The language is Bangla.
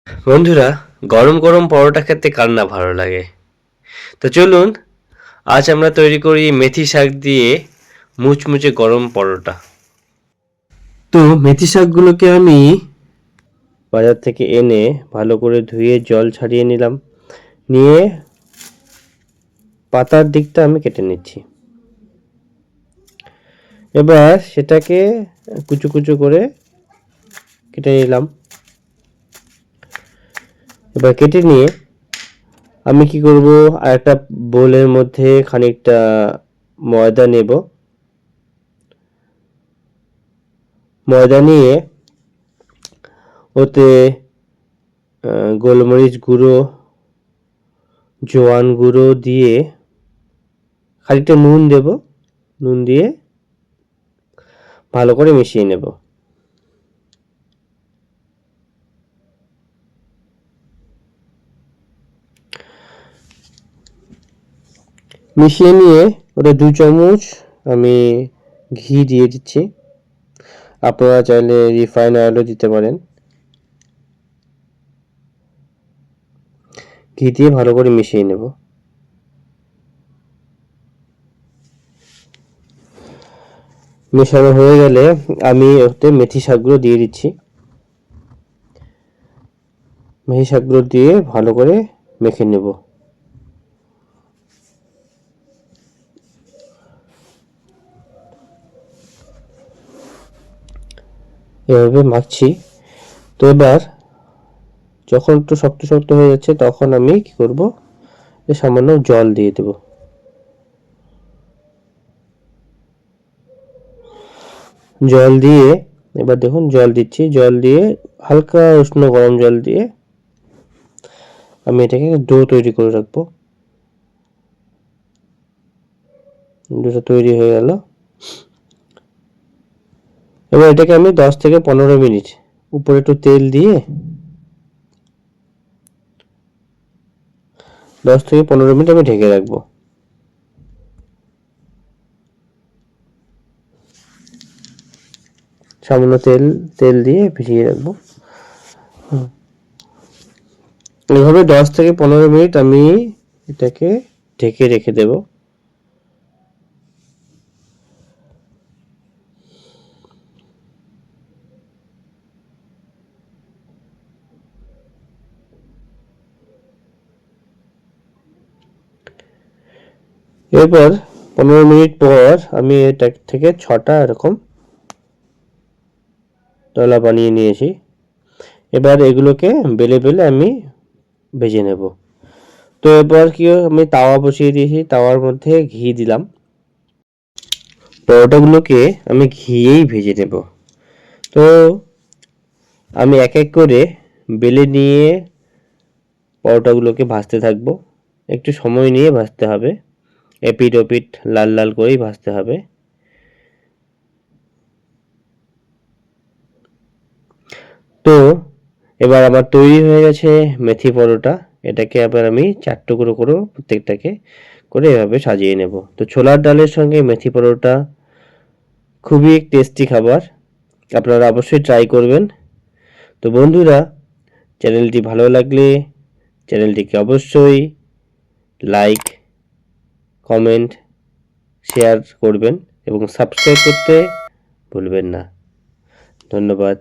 বন্ধুরা, গরম গরম পরোটা খেতে কার না ভালো লাগে। তো চলুন আজ আমরা তৈরি করি মেথি শাক দিয়ে মুচমুচে গরম পরোটা। তো মেথি শাকগুলোকে আমি বাজার থেকে এনে ভালো করে ধুয়ে জল ছাড়িয়ে নিলাম। নিয়ে পাতার দিকটা আমি কেটে নিচ্ছি। এবার সেটাকে কুচো কুচো করে কেটে নিলাম। এবার কেটে নিয়ে আমি কি করব, আর একটা বোলের মধ্যে খানিকটা ময়দা নেব। ময়দা নিয়ে ওতে গোলমরিচ গুঁড়ো, জোয়ান গুঁড়ো দিয়ে খানিকটা নুন দেব। নুন দিয়ে ভালো করে মিশিয়ে নেব। মিশিয়ে নিয়ে ওটা 2 চামচ আমি ঘি দিয়ে দিচ্ছি। আপনারা চাইলে রিফাইন অয়েলও দিতে পারেন। ঘি দিয়ে ভালো করে মিশিয়ে নেব। মেশানো হয়ে গেলে আমি ওতে মেথি শাকগুলো দিয়ে দিচ্ছি। মেথি শাকগুলো দিয়ে ভালো করে মেখে নেব। এভাবে মাখছি। তো এবার যখন একটু শক্ত শক্ত হয়ে যাচ্ছে তখন আমি কি করব, সামান্য জল দিয়ে দেব। জল দিয়ে এবার দেখুন জল দিচ্ছি। জল দিয়ে হালকা উষ্ণ গরম জল দিয়ে আমি এটাকে ডো তৈরি করে রাখবো। ডোটা তৈরি হয়ে গেল। এবার এটাকে আমি 10 থেকে 15 মিনিট উপরে একটু তেল দিয়ে 10 থেকে 15 মিনিট আমি ঢেকে রাখবো। সামান্য তেল দিয়ে ভিজিয়ে রাখবো। এইভাবে 10 থেকে 15 মিনিট আমি এটাকে ঢেকে রেখে দেব। এরপর 15 মিনিট পর আমি এটা থেকে 6টা এরকম দলা বানিয়ে নিয়েছি। এবার এগুলোকে বেলে বেলে আমি ভেজে নেব। তো এবার কি আমি তাওয়া বসিয়ে দিয়েছি। তাওয়ার মধ্যে ঘি দিলাম। পরোটাগুলোকে আমি ঘিয়েই ভেজে নেব। তো আমি এক এক করে বেলে নিয়ে পরোটাগুলোকে ভাজতে থাকবো। একটু সময় নিয়ে ভাজতে হবে। এপিট ওপিট লাল লাল করেই ভাজতে হবে। তো এবার আমার তৈরি হয়ে গেছে মেথি পরোটা। এটাকে আবার আমি 4 টুকরো করে প্রত্যেকটাকে করে এভাবে সাজিয়ে নেব। তো ছোলার ডালের সঙ্গে মেথি পরোটা খুবই টেস্টি খাবার। আপনারা অবশ্যই ট্রাই করবেন। তো বন্ধুরা, চ্যানেলটি ভালো লাগলে চ্যানেলটিকে অবশ্যই লাইক, কমেন্ট, শেয়ার করবেন এবং সাবস্ক্রাইব করতে ভুলবেন না। ধন্যবাদ।